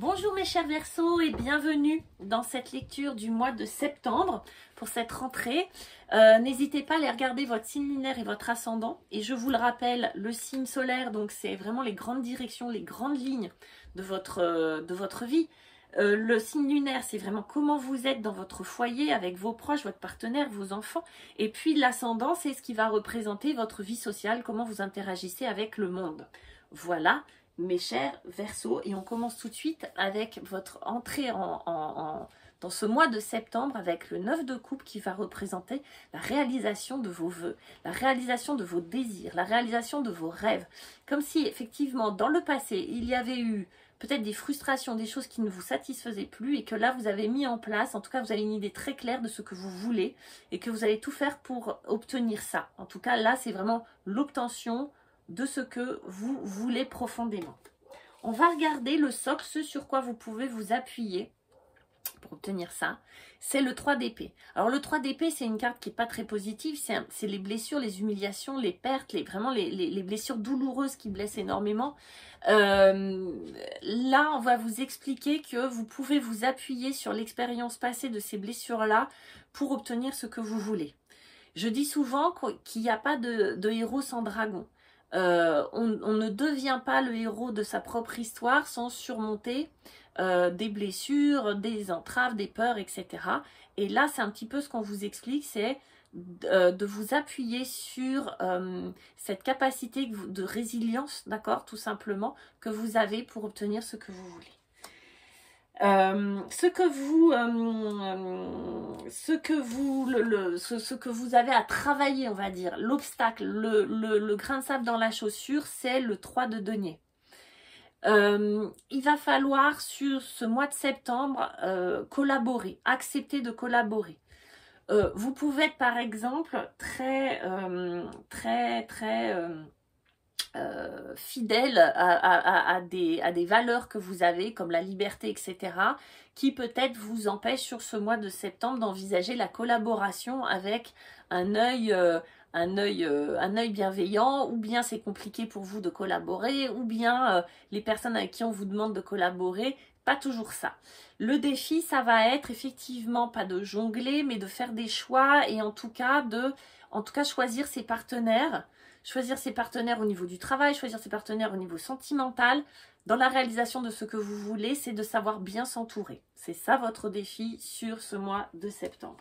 Bonjour mes chers Verseaux et bienvenue dans cette lecture du mois de septembre pour cette rentrée. N'hésitez pas à aller regarder votre signe lunaire et votre ascendant. Et je vous le rappelle, le signe solaire, donc c'est vraiment les grandes directions, les grandes lignes de votre vie. Le signe lunaire, c'est vraiment comment vous êtes dans votre foyer, avec vos proches, votre partenaire, vos enfants. Et puis l'ascendant, c'est ce qui va représenter votre vie sociale, comment vous interagissez avec le monde. Voilà. Mes chers Verseaux, et on commence tout de suite avec votre entrée dans ce mois de septembre avec le 9 de coupe qui va représenter la réalisation de vos vœux, la réalisation de vos désirs, la réalisation de vos rêves. Comme si effectivement dans le passé il y avait eu peut-être des frustrations, des choses qui ne vous satisfaisaient plus et que là vous avez mis en place, en tout cas vous avez une idée très claire de ce que vous voulez et que vous allez tout faire pour obtenir ça. En tout cas là c'est vraiment l'obtention de ce que vous voulez profondément. On va regarder le socle, ce sur quoi vous pouvez vous appuyer pour obtenir ça. C'est le 3 d'épée. Alors le 3 d'épée, c'est une carte qui n'est pas très positive. C'est les blessures, les humiliations, les pertes, vraiment les blessures douloureuses qui blessent énormément. Là, on va vous expliquer que vous pouvez vous appuyer sur l'expérience passée de ces blessures-là pour obtenir ce que vous voulez. Je dis souvent qu'il n'y a pas de héros sans dragon. On ne devient pas le héros de sa propre histoire sans surmonter des blessures, des entraves, des peurs, etc. Et là, c'est un petit peu ce qu'on vous explique, c'est de vous appuyer sur cette capacité de résilience, d'accord, tout simplement, que vous avez pour obtenir ce que vous voulez. Ce que vous avez à travailler, on va dire, l'obstacle, le grain de sable dans la chaussure, c'est le 3 de denier. Il va falloir sur ce mois de septembre collaborer, accepter de collaborer. Vous pouvez être par exemple très fidèle à des valeurs que vous avez comme la liberté, etc., qui peut-être vous empêche sur ce mois de septembre d'envisager la collaboration avec un œil bienveillant, ou bien c'est compliqué pour vous de collaborer, ou bien les personnes avec qui on vous demande de collaborer, pas toujours ça. Le défi, ça va être effectivement pas de jongler, mais de faire des choix et en tout cas choisir ses partenaires. Choisir ses partenaires au niveau du travail, choisir ses partenaires au niveau sentimental. Dans la réalisation de ce que vous voulez, c'est de savoir bien s'entourer. C'est ça votre défi sur ce mois de septembre.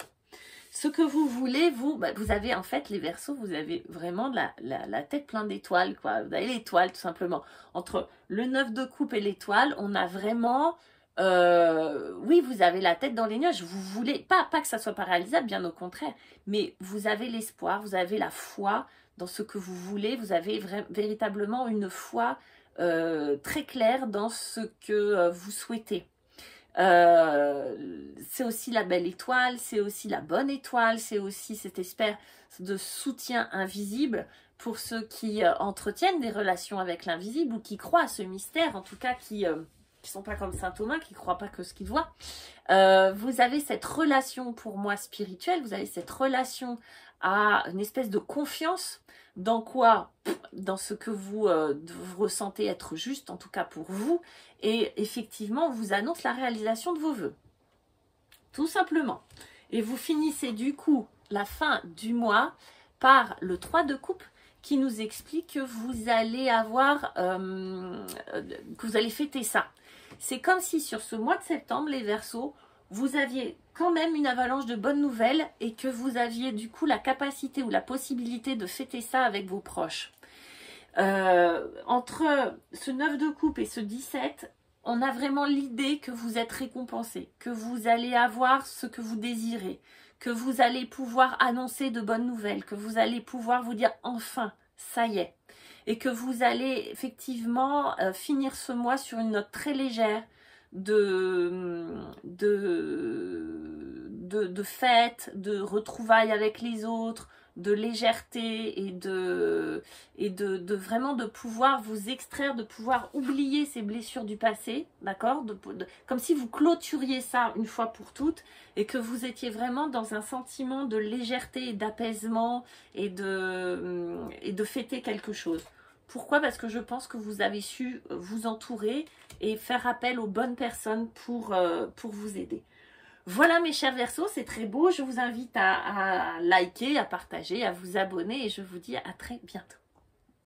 Ce que vous voulez, vous avez en fait les Verseaux, vous avez vraiment la tête pleine d'étoiles, quoi. Vous avez l'étoile tout simplement. Entre le 9 de coupe et l'étoile, on a vraiment... oui, vous avez la tête dans les nuages, vous voulez, pas que ça soit pas réalisable, bien au contraire, mais vous avez l'espoir, vous avez la foi dans ce que vous voulez, vous avez véritablement une foi très claire dans ce que vous souhaitez. C'est aussi la belle étoile, c'est aussi la bonne étoile, c'est aussi cette espèce de soutien invisible pour ceux qui entretiennent des relations avec l'invisible ou qui croient à ce mystère, en tout cas qui sont pas comme Saint Thomas, qui ne croient pas que ce qu'ils voient. Vous avez cette relation pour moi spirituelle, vous avez cette relation à une espèce de confiance dans quoi? Dans ce que vous ressentez être juste, en tout cas pour vous, et effectivement on vous annonce la réalisation de vos vœux. Tout simplement. Et vous finissez du coup la fin du mois par le 3 de coupe qui nous explique que vous allez avoir, que vous allez fêter ça. C'est comme si sur ce mois de septembre, les Verseaux, vous aviez quand même une avalanche de bonnes nouvelles et que vous aviez du coup la capacité ou la possibilité de fêter ça avec vos proches. Entre ce 9 de coupe et ce 17, on a vraiment l'idée que vous êtes récompensé, que vous allez avoir ce que vous désirez, que vous allez pouvoir annoncer de bonnes nouvelles, que vous allez pouvoir vous dire enfin, ça y est. Et que vous allez effectivement finir ce mois sur une note très légère de fête, de retrouvailles avec les autres, de légèreté et vraiment de pouvoir vous extraire, de pouvoir oublier ces blessures du passé, d'accord, comme si vous clôturiez ça une fois pour toutes et que vous étiez vraiment dans un sentiment de légèreté et d'apaisement et de fêter quelque chose. Pourquoi? Parce que je pense que vous avez su vous entourer et faire appel aux bonnes personnes pour vous aider. Voilà mes chers Verseaux, c'est très beau. Je vous invite à liker, à partager, à vous abonner et je vous dis à très bientôt.